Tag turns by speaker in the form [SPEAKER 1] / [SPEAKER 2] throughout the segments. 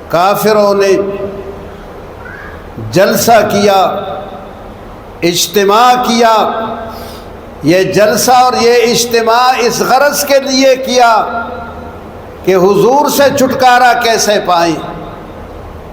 [SPEAKER 1] کافروں نے جلسہ کیا، اجتماع کیا۔ یہ جلسہ اور یہ اجتماع اس غرض کے لیے کیا کہ حضور سے چھٹکارا کیسے پائیں،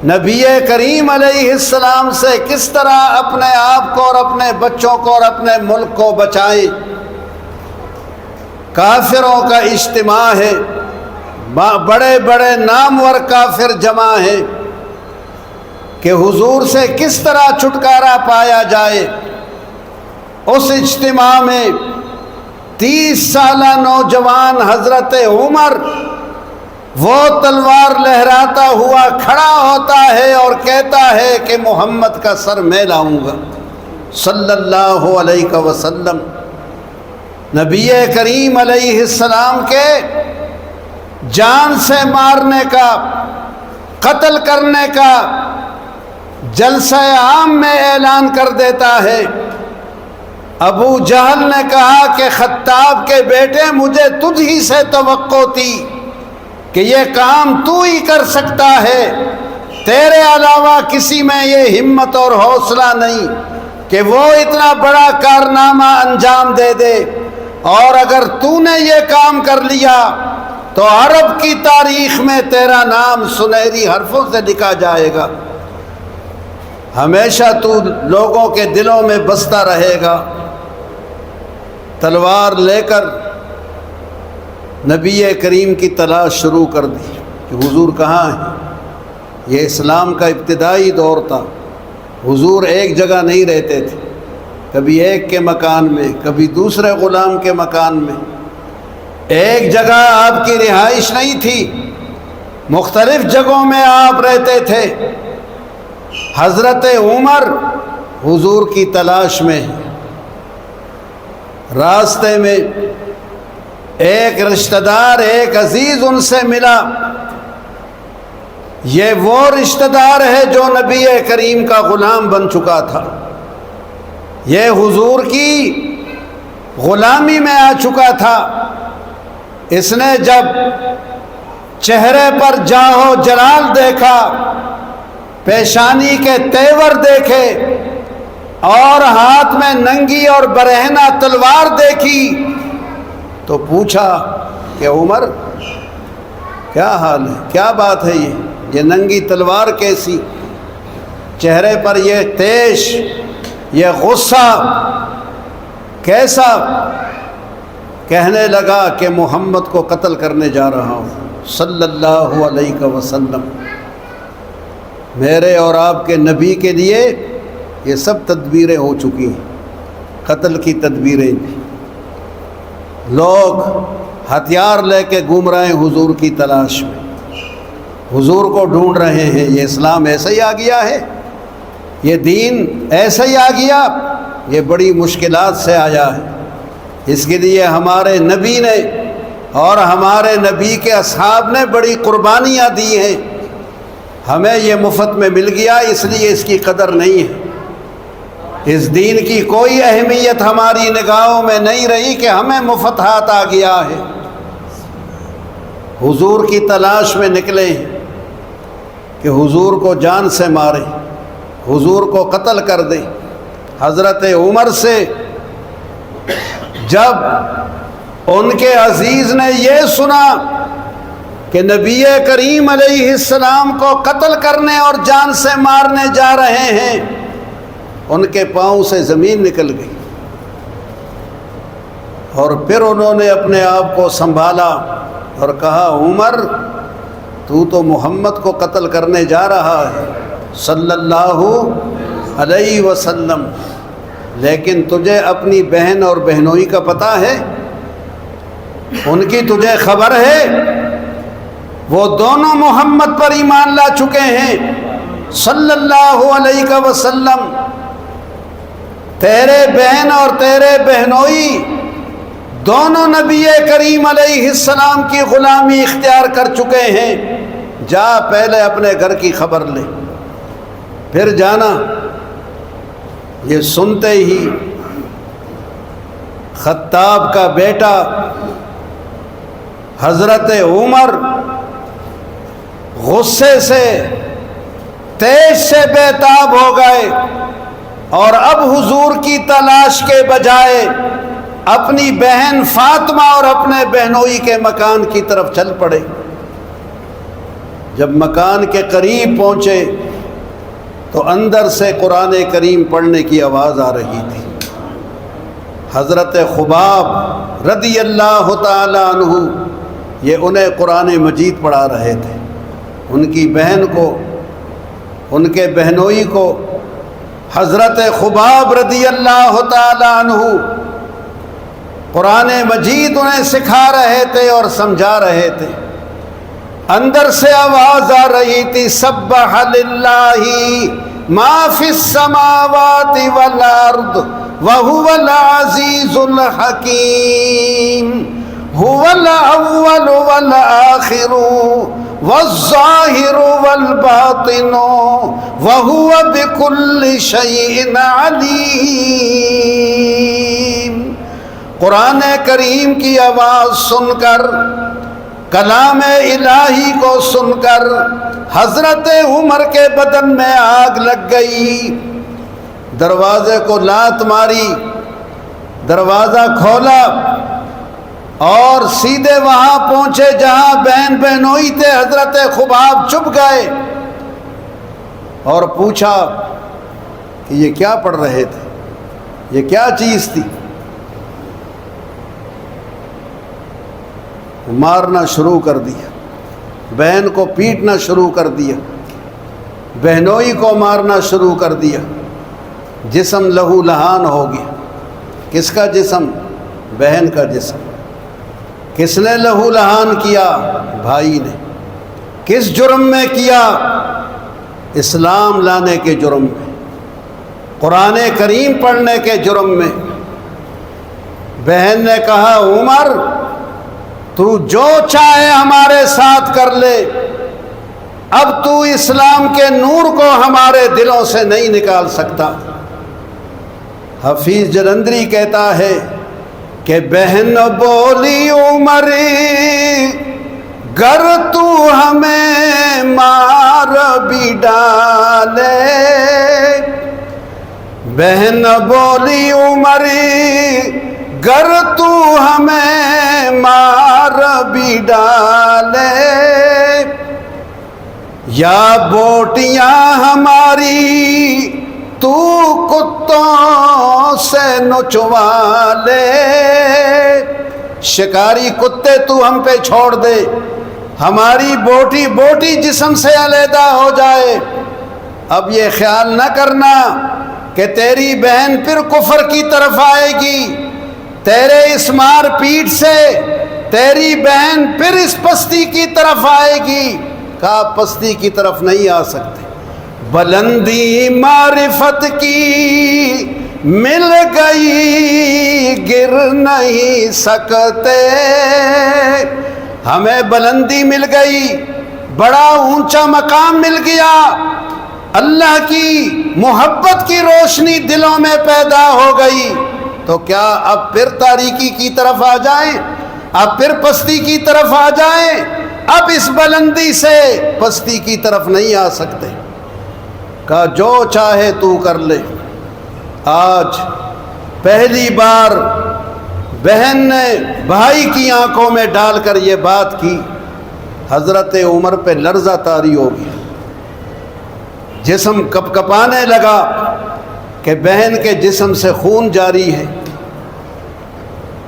[SPEAKER 1] نبی کریم علیہ السلام سے کس طرح اپنے آپ کو اور اپنے بچوں کو اور اپنے ملک کو بچائیں۔ کافروں کا اجتماع ہے، بڑے بڑے نامور کافر جمع ہیں کہ حضور سے کس طرح چھٹکارا پایا جائے۔ اس اجتماع میں 30 سالہ نوجوان حضرت عمر وہ تلوار لہراتا ہوا کھڑا ہوتا ہے اور کہتا ہے کہ محمد کا سر میں لاؤں گا صلی اللہ علیہ وسلم۔ نبی کریم علیہ السلام کے جان سے مارنے کا، قتل کرنے کا جلسہ عام میں اعلان کر دیتا ہے۔ ابو جہل نے کہا کہ خطاب کے بیٹے مجھے تجھ ہی سے توقع تھی کہ یہ کام تو ہی کر سکتا ہے، تیرے علاوہ کسی میں یہ ہمت اور حوصلہ نہیں کہ وہ اتنا بڑا کارنامہ انجام دے دے، اور اگر تو نے یہ کام کر لیا تو عرب کی تاریخ میں تیرا نام سنہری حرفوں سے لکھا جائے گا، ہمیشہ تو لوگوں کے دلوں میں بستا رہے گا۔ تلوار لے کر نبی کریم کی تلاش شروع کر دی کہ حضور کہاں ہیں۔ یہ اسلام کا ابتدائی دور تھا، حضور ایک جگہ نہیں رہتے تھے، کبھی ایک کے مکان میں، کبھی دوسرے غلام کے مکان میں، ایک جگہ آپ کی رہائش نہیں تھی، مختلف جگہوں میں آپ رہتے تھے۔ حضرت عمر حضور کی تلاش میں، راستے میں ایک رشتہ دار، ایک عزیز ان سے ملا۔ یہ وہ رشتہ دار ہے جو نبی کریم کا غلام بن چکا تھا، یہ حضور کی غلامی میں آ چکا تھا۔ اس نے جب چہرے پر جاہ و جلال دیکھا، پیشانی کے تیور دیکھے اور ہاتھ میں ننگی اور برہنہ تلوار دیکھی تو پوچھا کہ عمر کیا حال ہے، کیا بات ہے، یہ ننگی تلوار کیسی، چہرے پر یہ تیش، یہ غصہ کیسا؟ کہنے لگا کہ محمد کو قتل کرنے جا رہا ہوں صلی اللہ علیہ وسلم۔ میرے اور آپ کے نبی کے لیے یہ سب تدبیریں ہو چکی ہیں، قتل کی تدبیریں۔ لوگ ہتھیار لے کے گھوم رہے ہیں حضور کی تلاش میں، حضور کو ڈھونڈ رہے ہیں۔ یہ اسلام ایسا ہی آ گیا ہے، یہ دین ایسا ہی آ گیا، یہ بڑی مشکلات سے آیا ہے۔ اس کے لیے ہمارے نبی نے اور ہمارے نبی کے اصحاب نے بڑی قربانیاں دی ہیں۔ ہمیں یہ مفت میں مل گیا، اس لیے اس کی قدر نہیں ہے۔ اس دین کی کوئی اہمیت ہماری نگاہوں میں نہیں رہی کہ ہمیں مفت ہاتھ آ گیا ہے۔ حضور کی تلاش میں نکلے ہیں کہ حضور کو جان سے مارے، حضور کو قتل کر دے۔ حضرت عمر سے جب ان کے عزیز نے یہ سنا کہ نبی کریم علیہ السلام کو قتل کرنے اور جان سے مارنے جا رہے ہیں، ان کے پاؤں سے زمین نکل گئی، اور پھر انہوں نے اپنے آپ کو سنبھالا اور کہا عمر تو محمد کو قتل کرنے جا رہا ہے صلی اللہ علیہ وسلم، لیکن تجھے اپنی بہن اور بہنوئی کا پتہ ہے، ان کی تجھے خبر ہے، وہ دونوں محمد پر ایمان لا چکے ہیں صلی اللہ علیہ وسلم۔ تیرے بہن اور تیرے بہنوئی دونوں نبی کریم علیہ السلام کی غلامی اختیار کر چکے ہیں، جا پہلے اپنے گھر کی خبر لے پھر جانا۔ یہ سنتے ہی خطاب کا بیٹا حضرت عمر غصے سے تیز سے بے-تاب ہو گئے اور اب حضور کی تلاش کے بجائے اپنی بہن فاطمہ اور اپنے بہنوئی کے مکان کی طرف چل پڑے۔ جب مکان کے قریب پہنچے تو اندر سے قرآن کریم پڑھنے کی آواز آ رہی تھی۔ حضرت خباب رضی اللہ تعالی عنہ یہ انہیں قرآن مجید پڑھا رہے تھے، ان کی بہن کو، ان کے بہنوئی کو حضرت خباب رضی اللہ تعالی عنہ قرآن مجید انہیں سکھا رہے تھے اور سمجھا رہے تھے۔ اندر سے آواز آ رہی تھی، سبح للہ ما فی السماوات والارض وہو العزیز الحکیم، هو الاول والآخر والظاہر والباطن وہو بکل شیء علیم۔ قرآن کریم کی آواز سن کر، کلام الہی کو سن کر حضرت عمر کے بدن میں آگ لگ گئی۔ دروازے کو لات ماری، دروازہ کھولا اور سیدھے وہاں پہنچے جہاں بہن بہنوئی تھے۔ حضرت خباب چھپ گئے اور پوچھا کہ یہ کیا پڑھ رہے تھے، یہ کیا چیز تھی؟ مارنا شروع کر دیا، بہن کو پیٹنا شروع کر دیا، بہنوئی کو مارنا شروع کر دیا، جسم لہو لہان ہو گیا۔ کس کا جسم؟ بہن کا جسم۔ کس نے لہو لہان کیا؟ بھائی نے۔ کس جرم میں کیا؟ اسلام لانے کے جرم میں، قرآن کریم پڑھنے کے جرم میں۔ بہن نے کہا، عمر تو جو چاہے ہمارے ساتھ کر لے، اب تو اسلام کے نور کو ہمارے دلوں سے نہیں نکال سکتا۔ حفیظ جلندری کہتا ہے کہ بہن بولی، عمر گر تو ہمیں مار بھی ڈالے، بہن بولی عمر گر تو ہمیں مار بھی ڈالے، یا بوٹیاں ہماری تو کتوں سے نچوا لے، شکاری کتے تو ہم پہ چھوڑ دے، ہماری بوٹی جسم سے علیحدہ ہو جائے۔ اب یہ خیال نہ کرنا کہ تیری بہن پھر کفر کی طرف آئے گی، تیرے اس مار پیٹ سے تیری بہن پھر اس پستی کی طرف آئے گی۔ کہا پستی کی طرف نہیں آ سکتے، بلندی معرفت کی مل گئی گر نہیں سکتے، ہمیں بلندی مل گئی، بڑا اونچا مقام مل گیا، اللہ کی محبت کی روشنی دلوں میں پیدا ہو گئی، تو کیا اب پھر تاریکی کی طرف آ جائیں؟ اب پھر پستی کی طرف آ جائیں؟ اب اس بلندی سے پستی کی طرف نہیں آ سکتے۔ کہا جو چاہے تو کر لے۔ آج پہلی بار بہن نے بھائی کی آنکھوں میں ڈال کر یہ بات کی، حضرت عمر پہ لرزہ طاری ہو گیا، جسم کپ کپانے لگا کہ بہن کے جسم سے خون جاری ہے،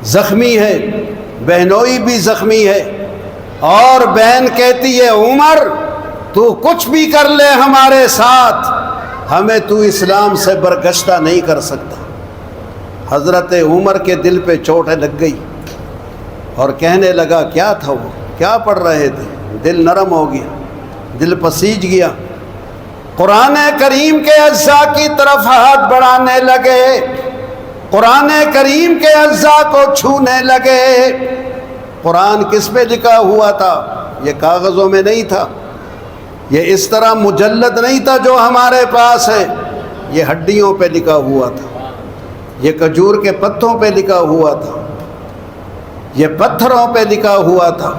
[SPEAKER 1] زخمی ہے، بہنوئی بھی زخمی ہے، اور بہن کہتی ہے عمر تو کچھ بھی کر لے ہمارے ساتھ، ہمیں تو اسلام سے برگشتہ نہیں کر سکتا۔ حضرت عمر کے دل پہ چوٹ لگ گئی اور کہنے لگا کیا تھا وہ، کیا پڑھ رہے تھے؟ دل نرم ہو گیا، دل پسیج گیا، قرآن کریم کے اجزاء کی طرف ہاتھ بڑھانے لگے، قرآن کریم کے اجزاء کو چھونے لگے۔ قرآن کس پہ لکھا ہوا تھا؟ یہ کاغذوں میں نہیں تھا، یہ اس طرح مجلد نہیں تھا جو ہمارے پاس ہے، یہ ہڈیوں پہ لکھا ہوا تھا، یہ کھجور کے پتوں پہ لکھا ہوا تھا، یہ پتھروں پہ لکھا ہوا تھا،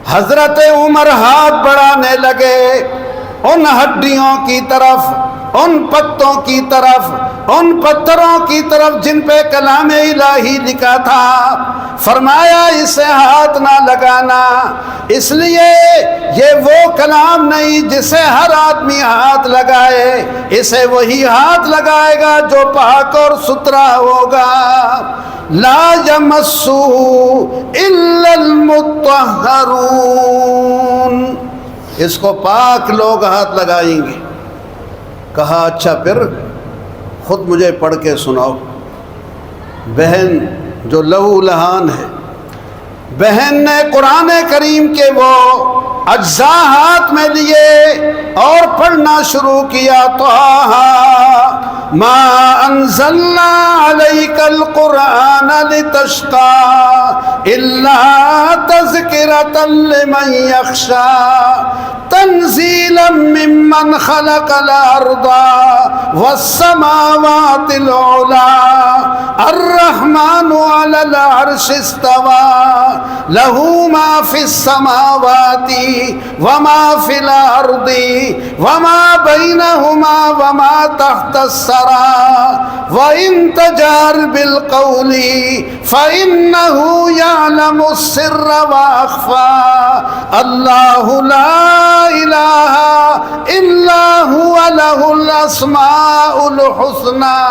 [SPEAKER 1] حضرت عمر ہاتھ بڑھانے لگے ان ہڈیوں کی طرف، ان پتوں کی طرف، ان پتھروں کی طرف جن پہ کلام الہی لکھا تھا۔ فرمایا اسے ہاتھ نہ لگانا، اس لیے یہ وہ کلام نہیں جسے ہر آدمی ہاتھ لگائے، اسے وہی ہاتھ لگائے گا جو پاک اور ستھرا ہوگا۔ لا یمسہ الا المطہرون، اس کو پاک لوگ ہاتھ لگائیں گے۔ کہا اچھا پھر خود مجھے پڑھ کے سناؤ۔ بہن جو لہو لہان ہے، بہن نے قرآن کریم کے وہ اجزاء ہاتھ میں لیے اور پڑھنا شروع کیا۔ طٰہٰ ما انزلنا علیک القرآن لتشقیٰ الا تذکرۃ لمن یخشیٰ تنزیلا ممن خلق الارض والسماوات العلی الرحمن علی العرش استوى له ما في السماوات وما في الارض وما بينهما وما تحت الثرى وان تجهر بالقول فانه يعلم السر واخفى الله لا الہ الا هو له الاسماء الحسنى۔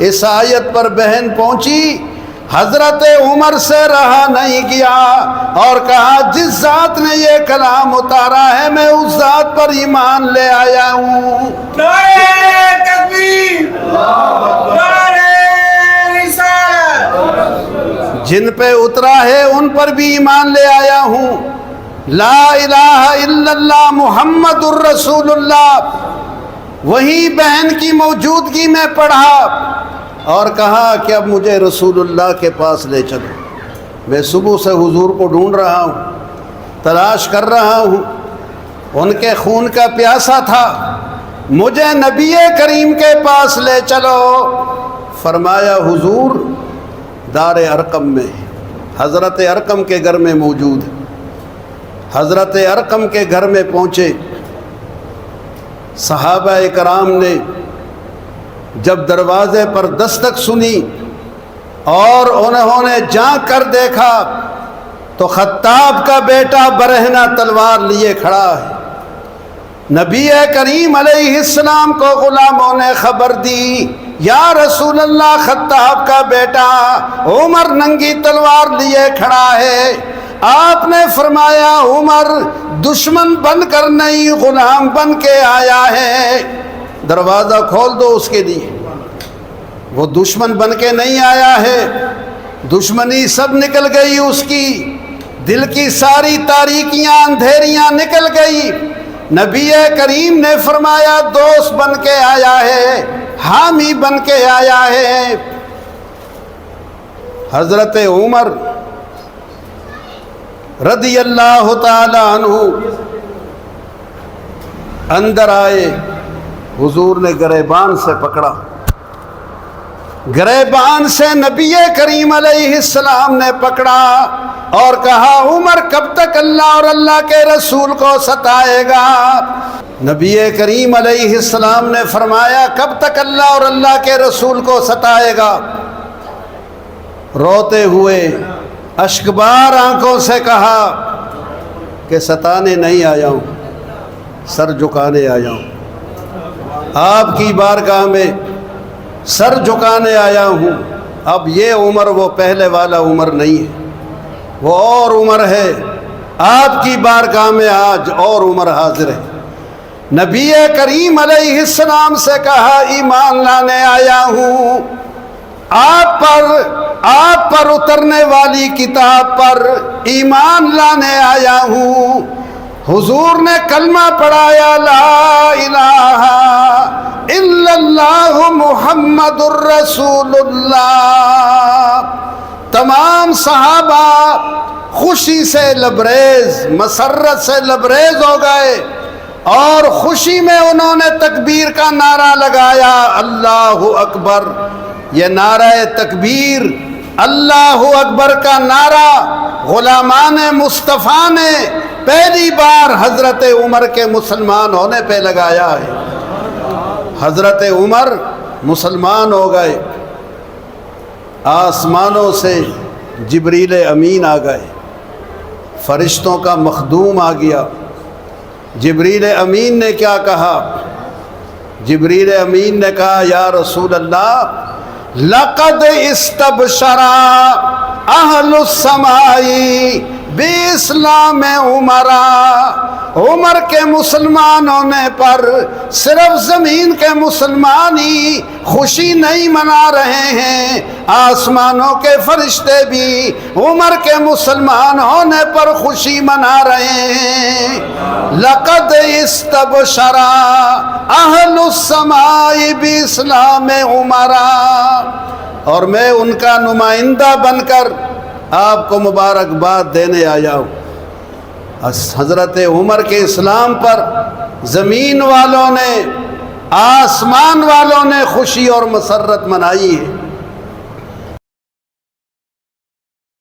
[SPEAKER 1] اس آیت پر بہن پہنچی، حضرت عمر سے رہا نہیں گیا اور کہا جس ذات نے یہ کلام اتارا ہے میں اس ذات پر ایمان لے آیا ہوں۔
[SPEAKER 2] نعرہ تکبیر، نعرہ رسالت۔
[SPEAKER 1] جن پہ اترا ہے ان پر بھی ایمان لے آیا ہوں۔ لا الہ الا اللہ محمد الرسول اللہ، وہی بہن کی موجودگی میں پڑھا اور کہا کہ اب مجھے رسول اللہ کے پاس لے چلو۔ میں صبح سے حضور کو ڈھونڈ رہا ہوں، تلاش کر رہا ہوں، ان کے خون کا پیاسا تھا، مجھے نبی کریم کے پاس لے چلو۔ فرمایا حضور دار ارقم میں، حضرت ارقم کے گھر میں موجود ہے۔ حضرت ارقم کے گھر میں پہنچے، صحابہ کرام نے جب دروازے پر دستک سنی اور انہوں نے جھانک کر دیکھا تو خطاب کا بیٹا برہنہ تلوار لیے کھڑا ہے۔ نبی کریم علیہ السلام کو غلاموں نے خبر دی، یا رسول اللہ خطاب کا بیٹا عمر ننگی تلوار لیے کھڑا ہے۔ آپ نے فرمایا عمر دشمن بن کر نہیں غلام بن کے آیا ہے، دروازہ کھول دو اس کے لیے۔ وہ دشمن بن کے نہیں آیا ہے، دشمنی سب نکل گئی، اس کی دل کی ساری تاریکیاں اندھیریاں نکل گئی۔ نبی کریم نے فرمایا دوست بن کے آیا ہے، حامی بن کے آیا ہے۔ حضرت عمر رضی اللہ تعالی عنہ اندر آئے، حضور نے گریبان سے پکڑا، گریبان سے نبی کریم علیہ السلام نے پکڑا اور کہا عمر کب تک اللہ اور اللہ کے رسول کو ستائے گا؟ نبی کریم علیہ السلام نے فرمایا کب تک اللہ اور اللہ کے رسول کو ستائے گا؟ روتے ہوئے اشکبار آنکھوں سے کہا کہ ستانے نہیں آیا ہوں، سر جھکانے آیا ہوں، آپ کی بارگاہ میں سر جھکانے آیا ہوں۔ اب یہ عمر وہ پہلے والا عمر نہیں ہے، وہ اور عمر ہے، آپ کی بارگاہ میں آج اور عمر حاضر ہے۔ نبی کریم علیہ السلام سے کہا ایمان لانے آیا ہوں، آپ پر اترنے والی کتاب پر ایمان لانے آیا ہوں۔ حضور نے کلمہ پڑھایا لا الہ الا اللہ محمد الرسول اللہ۔ تمام صحابہ خوشی سے لبریز، مسرت سے لبریز ہو گئے اور خوشی میں انہوں نے تکبیر کا نعرہ لگایا، اللہ اکبر۔ یہ نعرہ تکبیر، اللہ اکبر کا نعرہ غلامان مصطفیٰ نے پہلی بار حضرت عمر کے مسلمان ہونے پہ لگایا ہے۔ حضرت عمر مسلمان ہو گئے، آسمانوں سے جبریل امین آ گئے، فرشتوں کا مخدوم آ گیا۔ جبریل امین نے کیا کہا؟ جبریل امین نے کہا یا رسول اللہ لقد استبشر اہل السماء باسلام عمر، عمر کے مسلمان ہونے پر صرف زمین کے مسلمان ہی خوشی نہیں منا رہے ہیں، آسمانوں کے فرشتے بھی عمر کے مسلمان ہونے پر خوشی منا رہے ہیں۔ لقد استبشر اہل السماء باسلام عمر، اور میں ان کا نمائندہ بن کر آپ کو مبارکباد دینے آیا ہوں۔ حضرت عمر کے اسلام پر زمین والوں نے، آسمان والوں نے خوشی اور مسرت منائی ہے۔